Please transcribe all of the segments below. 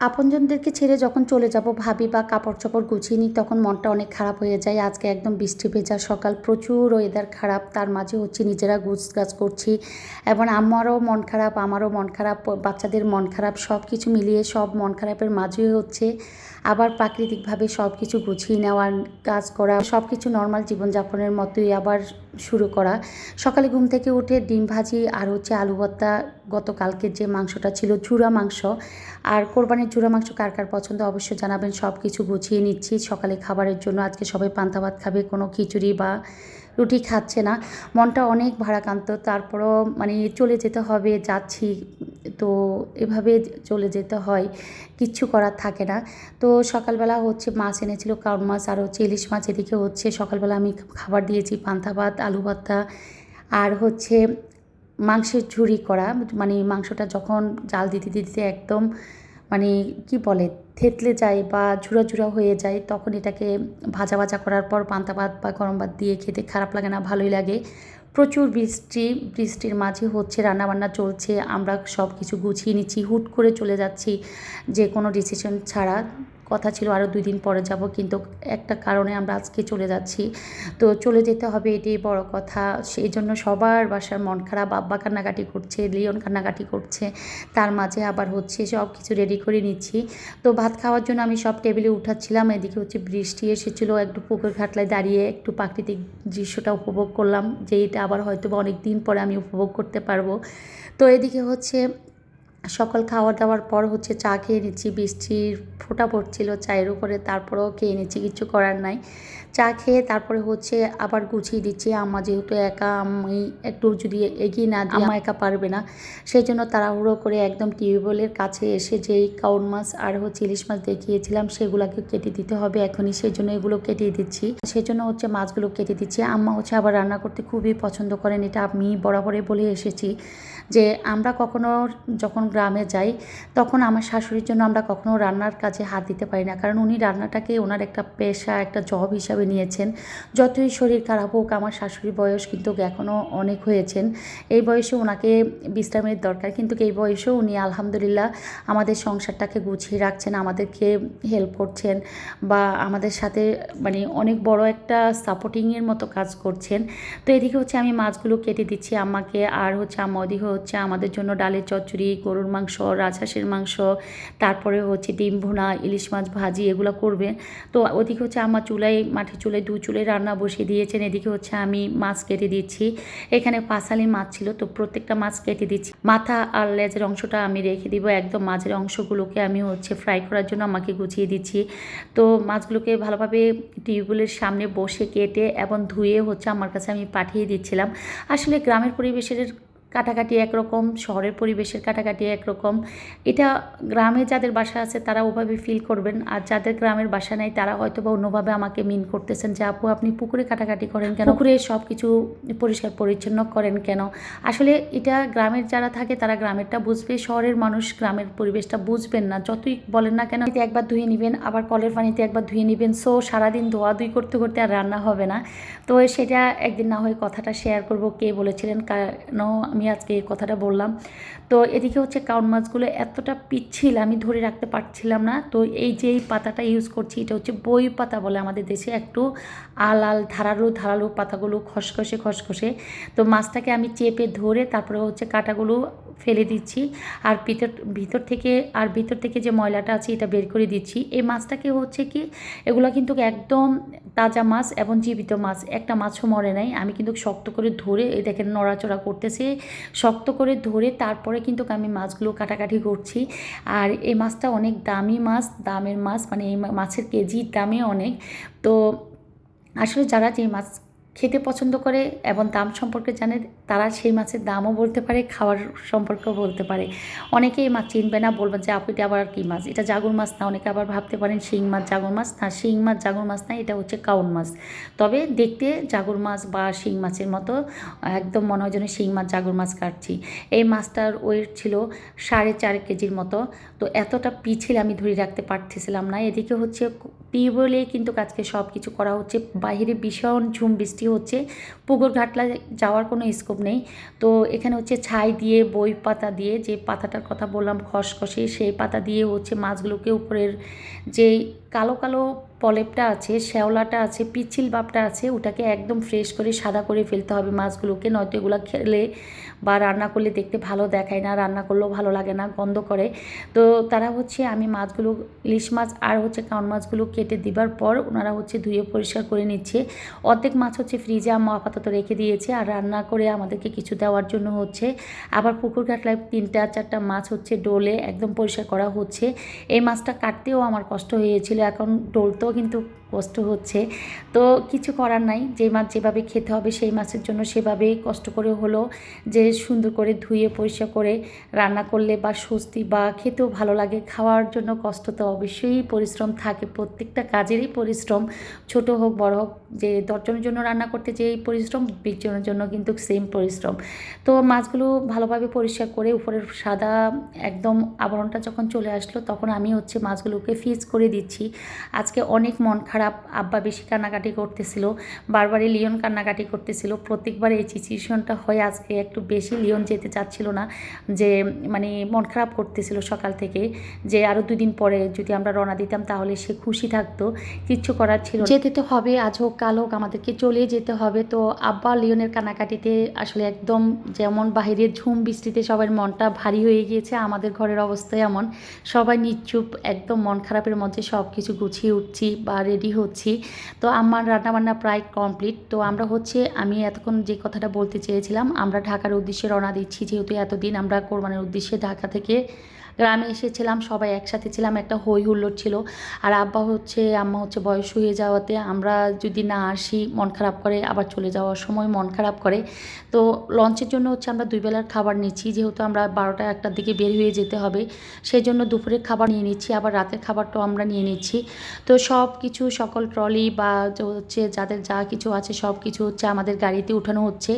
আপনজনদেরকে ছেড়ে যখন চলে যাব ভাবি বা কাপড়-চোপড় গুছিয়ে নিই তখন মনটা অনেক খারাপ হয়ে যায়। আজকে একদম বৃষ্টি ভেজা সকাল, প্রচুর ওয়েদার খারাপ। তার মাঝে হচ্ছে নিজেরা গুছগাছ করছি এবং আমারও মন খারাপ, আমারও মন খারাপ, বাচ্চাদের মন খারাপ। সব কিছু মিলিয়ে সব মন খারাপের মাঝেই হচ্ছে আবার প্রাকৃতিকভাবে সব কিছু গুছিয়ে নেওয়ার কাজ করা, সব কিছু নরমাল জীবনযাপনের মতোই আবার শুরু করা। সকালে ঘুম থেকে উঠে ডিম ভাজি আর হচ্ছে আলু ভর্তা, গতকালকের যে মাংসটা ছিল চূড়া মাংস, আর কোরবানির চূড়া মাংস কার কার পছন্দ অবশ্যই জানাবেন। সব কিছু গুছিয়ে নিচ্ছি সকালে খাবারের জন্য। আজকে সবাই পান্তা ভাত খাবে, কোনো খিচুড়ি বা রুটি খাচ্ছে না। মনটা অনেক ভারাক্রান্ত, তারপরও মানে চলে যেতে হবে, যাচ্ছি তো এভাবে চলে যেতে হয়, কিচ্ছু করার থাকে না। তো সকালবেলা হচ্ছে মাছ এনেছিল, কাউন মাছ আর হচ্ছে ইলিশ মাছ। এদিকে হচ্ছে সকালবেলা আমি খাবার দিয়েছি পান্তা ভাত, আলু ভর্তা আর হচ্ছে মাংসের ঝুরি করা। মানে মাংসটা যখন জাল দিতে দিতে একদম মানে কি বলে থেতলে যায় বা ঝুরা ঝুরা হয়ে যায়, তখন এটাকে ভাজা ভাজা করার পর পান্তা ভাত বা গরম ভাত দিয়ে খেতে খারাপ লাগে না, ভালোই লাগে। প্রচুর বৃষ্টি, বৃষ্টির মাঝে হচ্ছে রান্নাবান্না চলছে, আমরা সব কিছু গুছিয়ে নিচ্ছি, হুট করে চলে যাচ্ছি যে কোনো ডিসিশন ছাড়া। কথা ছিল আরও 2 দিন পরে যাব, কিন্তু একটা কারণে আমরা আজকে চলে যাচ্ছি। তো চলে যেতে হবে, এটাই বড় কথা। সেই জন্য সবার বাসার মন খারাপ, আব্বা কান্নাকাটি করছে, লিওন কান্নাকাটি করছে, তার মাঝে আবার হচ্ছে সব কিছু রেডি করে নিচ্ছি। তো ভাত খাওয়ার জন্য আমি সব টেবিলে উঠাচ্ছিলাম, এদিকে হচ্ছে বৃষ্টি এসেছিলো, একটু পুকুর ঘাটলায় দাঁড়িয়ে একটু প্রাকৃতিক দৃশ্যটা উপভোগ করলাম, যে এটা আবার হয়তো বা অনেক দিন পরে আমি উপভোগ করতে পারবো। তো এদিকে হচ্ছে সকাল খাওয়া দাওয়ার পর হচ্ছে চা খেয়ে নিচ্ছি, বৃষ্টির ফোঁটা পড়ছিল চায়ের উপরে, তারপরেও খেয়ে নিচ্ছি, কিচ্ছু করার নাই। চা খেয়ে তারপরে হচ্ছে আবার গুছিয়ে দিচ্ছি। আম্মা যেহেতু একা, আমি একটু যদি এগিয়ে না দিই আম্মা একা পারবে না, সেই জন্য তাড়াহুড়ো করে একদম টিউবওয়েলের কাছে এসে যেই কাউন মাছ আর হচ্ছে ইলিশ মাছ দেখিয়েছিলাম সেগুলোকে কেটে দিতে হবে এখনই, সেই জন্য এগুলো কেটে দিচ্ছি। সেই জন্য হচ্ছে মাছগুলো কেটে দিচ্ছি। আম্মা হচ্ছে আবার রান্না করতে খুবই পছন্দ করেন, এটা আমি বরাবরই বলে এসেছি যে আমরা কখনো যখন গ্রামে যাই তখন আমার শাশুড়ির জন্য আমরা কখনো রান্নার কাজে হাত দিতে পারি না, কারণ উনি রান্নাটাকে ওনার একটা পেশা, একটা জব হিসাবে নিয়েছেন। যতই শরীর খারাপ হোক, আমার শাশুড়ির বয়স কিন্তু এখনও অনেক হয়েছেন, এই বয়সে ওনাকে বিশ্রামের দরকার, কিন্তু এই বয়সেও উনি আলহামদুলিল্লাহ আমাদের সংসারটাকে গুছিয়ে রাখছেন, আমাদেরকে হেল্প করছেন বা আমাদের সাথে মানে অনেক বড় একটা সাপোর্টিংয়ের মতো কাজ করছেন। তো এদিকে হচ্ছে আমি মাছগুলো কেটে দিচ্ছি আম্মাকে, আর হচ্ছে আম্মা ওদিকে হচ্ছে আমাদের জন্য ডালের চচ্চড়ি, গরুর মাংস, রাজহাঁসের মাংস, তারপরে হচ্ছে ডিম ভুনা, ইলিশ মাছ ভাজি এগুলো করবে। তো ওদিকে হচ্ছে আম্মা চুলায়, মাটির চুলায় 2 চুলায় রান্না বসিয়ে দিয়েছেন। এদিকে হচ্ছে আমি মাছ কেটে দিচ্ছি। এখানে পাঁচালি মাছ ছিল, তো প্রত্যেকটা মাছ কেটে দিচ্ছি। মাথা আর লেজের অংশটা আমি রেখে দিব, একদম মাঝের অংশগুলোকে আমি হচ্ছে ফ্রাই করার জন্য আমাকে গুছিয়ে দিচ্ছি। তো মাছগুলোকে ভালোভাবে টিউবওয়েলের সামনে বসে কেটে এবং ধুয়ে হচ্ছে আমার কাছে আমি পাঠিয়ে দিচ্ছিলাম। আসলে গ্রামের পরিবেশের কাটাকাটি একরকম, শহরের পরিবেশের কাটাকাটি একরকম। এটা গ্রামে যাদের বাসা আছে তারা ওভাবে ফিল করবেন, আর যাদের গ্রামের বাসা নেই তারা হয়তো বা অন্যভাবে আমাকে মিন করতেছেন যে আপু আপনি পুকুরে কাটাকাটি করেন কেন, পুকুরে সব কিছু পরিষ্কার পরিচ্ছন্ন করেন কেন। আসলে এটা গ্রামের যারা থাকে তারা গ্রামেরটা বুঝবে, শহরের মানুষ গ্রামের পরিবেশটা বুঝবেন না, যতই বলেন না কেন। একবার ধুয়ে নেবেন, আবার কলের পানিতে একবার ধুয়ে নেবেন, সো সারাদিন ধোয়াধুয়ি করতে করতে আর রান্না হবে না। তো সেটা একদিন না হয় কথাটা শেয়ার করব, কে বলেছিলেন কেন আমি আজকে এই কথাটা বললাম। তো এদিকে হচ্ছে কাউন মাছগুলো এতটা পিচ্ছিল আমি ধরে রাখতে পারছিলাম না। তো এই যে এই পাতাটা ইউজ করছি এটা হচ্ছে বই পাতা বলে আমাদের দেশে, একটু আল ধারালো ধারালো পাতাগুলো খসখসে খসখসে। তো মাছটাকে আমি চেপে ধরে তারপরে হচ্ছে কাঁটাগুলো ফেলে দিচ্ছি, আর ভিতর থেকে যে ময়লাটা আছে এটা বের করে দিচ্ছি। এই মাছটাকে হচ্ছে কি, এগুলো কিন্তু একদম তাজা মাছ এবং জীবিত মাছ, একটা মাছও মরে নাই। আমি কিন্তু শক্ত করে ধরে, এই দেখেন নড়াচড়া করতেছে, শক্ত করে ধরে তারপরে কিন্তু আমি মাছগুলো কাটাকাটি করছি। আর এই মাছটা অনেক দামি মাছ, দামের মাছ, মানে এই মাছের কেজির দামে অনেক। তো আসলে যারা যে মাছ খেতে পছন্দ করে এবং দাম সম্পর্কে জানে তারা সেই মাছের দামও বলতে পারে, খাওয়ার সম্পর্কেও বলতে পারে। অনেকে এই মাছ চিনবে না, বলবেন যে আপু এটা আবার কী মাছ, এটা জাগুর মাছ না। অনেকে আবার ভাবতে পারেন শিং মাছ জাগুর মাছ না, শিং মাছ জাগুর মাছ না, এটা হচ্ছে কাউন মাছ। তবে দেখতে জাগুর মাছ বা শিং মাছের মতো, একদম মনে হয় যেন শিং মাছ জাগুর মাছ কাটছি। এই মাছটার ওয়েট ছিল 4.5 কেজির মতো। তো এতটা পিছিল আমি ধরে রাখতে পারতেছিলাম না। এদিকে হচ্ছে টিউবওয়েলে কিন্তু আজকে সব কিছু করা হচ্ছে। বাইরে ভীষণ ঝুম বৃষ্টি হচ্ছে, পুকুর ঘাটলা যাওয়ার কোনো স্কোপ নেই। তো এখানে হচ্ছে ছাই দিয়ে, বই পাতা দিয়ে, যে পাতাটার কথা বললাম খসখসে, সেই পাতা দিয়ে হচ্ছে মাছগুলোকে উপরের যে কালো কালো পলেপটা আছে, শ্যাওলাটা আছে, পিচ্ছিল ভাবটা আছে, ওটাকে একদম ফ্রেশ করে সাদা করে ফেলতে হবে মাছগুলোকে, নয়তো এগুলো খেলে বা রান্না করলে দেখতে ভালো দেখায় না, রান্না করলেও ভালো লাগে না, গন্ধ করে। তো তারা হচ্ছে, আমি মাছগুলো, ইলিশ মাছ আর হচ্ছে কাউন মাছগুলো কেটে দিবার পর ওনারা হচ্ছে ধুয়ে পরিষ্কার করে নিচ্ছে। অর্ধেক মাছ হচ্ছে ফ্রিজে আম্মা আপাতত রেখে দিয়েছে, আর রান্না করে আমাদেরকে কিছু দেওয়ার জন্য হচ্ছে আবার পুকুর ঘাটলায় 3-4টা মাছ হচ্ছে ডোলে একদম পরিষ্কার করা হচ্ছে। এই মাছটা কাটতেও আমার কষ্ট হয়েছিল, এখন ডলতেও কিন্তু কষ্ট হচ্ছে। তো কিছু করার নাই, যে মাছ যেভাবে খেতে হবে সেই মাছের জন্য সেভাবেই কষ্ট করে হলো, যে সুন্দর করে ধুয়ে পরিষ্কার করে রান্না করলে বা স্বস্তি বা খেতেও ভালো লাগে। খাওয়ার জন্য কষ্ট তো অবশ্যই, পরিশ্রম থাকে, প্রত্যেকটা কাজেরই পরিশ্রম, ছোট হোক বড় হোক। যে 10 জনের জন্য রান্না করতে যেই পরিশ্রম, 20 জনের জন্য কিন্তু সেম পরিশ্রম। তো মাছগুলো ভালোভাবে পরিষ্কার করে উপরের সাদা একদম আবরণটা যখন চলে আসলো, তখন আমি হচ্ছে মাছগুলোকে ফ্রিজ করে দিচ্ছি। আজকে অনেক মন খারাপ, আব্বা বেশি কান্নাকাটি করতেছিল, বারবারই লিওন কান্নাকাটি করতেছিল। প্রত্যেকবার এই সিচুয়েশনটা হয়, আজকে একটু বেশি লিওন যেতে চাচ্ছিল না, যে মানে মন খারাপ করতেছিল সকাল থেকে, যে আরও 2 দিন পরে যদি আমরা রওনা দিতাম তাহলে সে খুশি থাকতো। কিচ্ছু করার ছিল না, যেতে তো হবে, আজ হোক কাল হোক আমাদেরকে চলে যেতে হবে। তো আব্বা লিওনের কান্নাকাটিতে আসলে একদম, যেমন বাহিরের ঝুম বৃষ্টিতে সবার মনটা ভারী হয়ে গিয়েছে, আমাদের ঘরের অবস্থায় এমন, সবাই নিশ্চুপ, একদম মন খারাপের মধ্যে সব কিছু গুছিয়ে উঠছি বা রেডি হচ্ছি। তো আমার রান্নাবান্না প্রায় কমপ্লিট। তো আমরা হচ্ছে, আমি এতক্ষণ যে কথাটা বলতে চেয়েছিলাম, আমরা ঢাকার উদ্দেশ্যে রওনা দিচ্ছি, যেহেতু এতদিন আমরা কোরবানির উদ্দেশ্যে ঢাকা থেকে গ্রামে এসেছিলাম, সবাই একসাথে ছিলাম, একটা হই হুল্লোড় ছিল। আর আম্মা হচ্ছে বয়স হয়ে যাওয়াতে আমরা যদি না আসি মন খারাপ করে, আবার চলে যাওয়ার সময় মন খারাপ করে। তো লঞ্চের জন্য হচ্ছে আমরা 2 বেলার খাবার নিচ্ছি, যেহেতু আমরা 12টা-1টার দিকে বের হয়ে যেতে হবে, সেই জন্য দুপুরের খাবার নিয়ে নিচ্ছি, আবার রাতের খাবারটাও আমরা নিয়ে নিচ্ছি। তো সব কিছু, সকল ট্রলি বা হচ্ছে যাদের যা কিছু আছে সব কিছু হচ্ছে আমাদের গাড়িতে উঠানো হচ্ছে।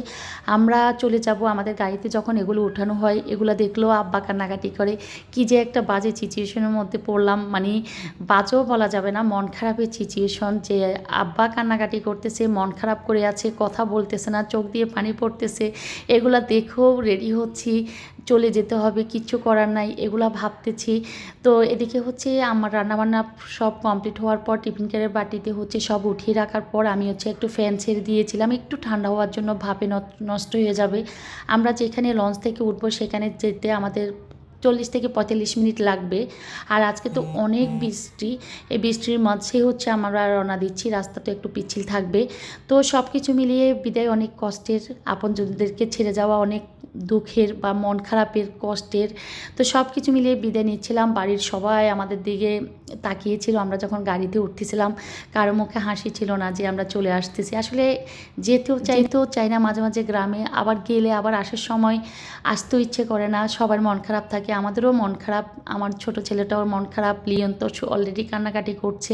আমরা চলে যাব, আমাদের গাড়িতে যখন এগুলো উঠানো হয়, এগুলো দেখলেও আব্বা কান্নাকাটি করে। কি যে একটা বাজে সিচুয়েশনের মধ্যে পড়লাম, মানে বাজেও বলা যাবে না, মন খারাপের সিচুয়েশন, যে আব্বা কান্নাকাটি করতেছে, মন খারাপ করে আছে, কথা বলতেছে না, চোখ দিয়ে পানি পড়তেছে, এগুলা দেখেও রেডি হচ্ছি, চলে যেতে হবে, কিচ্ছু করার নাই, এগুলা ভাবতেছি। তো এদিকে হচ্ছে আমার রান্নাবান্না সব কমপ্লিট হওয়ার পর টিফিন কেয়ারের বাটিতে হচ্ছে সব উঠিয়ে রাখার পর আমি হচ্ছে একটু ফ্যান ছেড়ে দিয়েছিলাম, একটু ঠান্ডা হওয়ার জন্য, ভাপে নষ্ট হয়ে যাবে। আমরা যেখানে লঞ্চ থেকে উঠবো সেখানে যেতে আমাদের 40 থেকে 45 মিনিট লাগবে। আর আজকে তো অনেক বৃষ্টি, এই বৃষ্টির মাঝে হচ্ছে আমরা রওনা দিচ্ছি, রাস্তা তো একটু পিচ্ছিল থাকবে। তো সব কিছু মিলিয়ে বিদায় অনেক কষ্টের, আপনজনদেরকে ছেড়ে যাওয়া অনেক দুঃখের বা মন খারাপের, কষ্টের। তো সব কিছু মিলিয়ে বিদায় নিচ্ছিলাম। বাড়ির সবাই আমাদের দিকে তাকিয়েছিল আমরা যখন গাড়িতে উঠতেছিলাম, কারো মুখে হাসি ছিল না যে আমরা চলে আসতেছি। আসলে যেতেও চাই না মাঝে মাঝে গ্রামে, আবার গেলে আবার আসার সময় আসতেও ইচ্ছে করে না, সবার মন খারাপ থাকে, আমাদেরও মন খারাপ, আমার ছোট ছেলেটাও মন খারাপ, লিওন তো অলরেডি কান্নাকাটি করছে।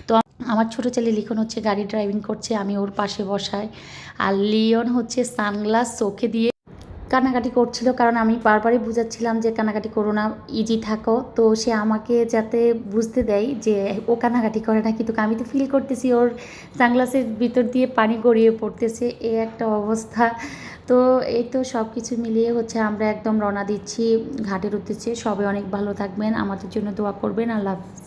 তো আমার ছোট ছেলে লিখন হচ্ছে গাড়ি ড্রাইভিং করছে, আমি ওর পাশে বসাই, আর লিওন হচ্ছে সানগ্লাস চোখে দিয়ে কান্নাকাটি করছিল, কারণ আমি বারবারই বুঝাচ্ছিলাম যে কান্নাকাটি করো না, ইজি থাকো। তো সে আমাকে যাতে বুঝতে দেয় যে ও কান্নাকাটি করে না, কিন্তু আমি তো ফিল করতেছি ওর সানগ্লাসের ভিতর দিয়ে পানি গড়িয়ে পড়তেছে, এই একটা অবস্থা। তো এই তো সব কিছু মিলিয়ে হচ্ছে আমরা একদম রওনা দিচ্ছি ঘাটের উদ্দেশ্যে। সবাই অনেক ভালো থাকবেন, আমাদের জন্য দোয়া করবেন। আল্লাহ হাফেজ।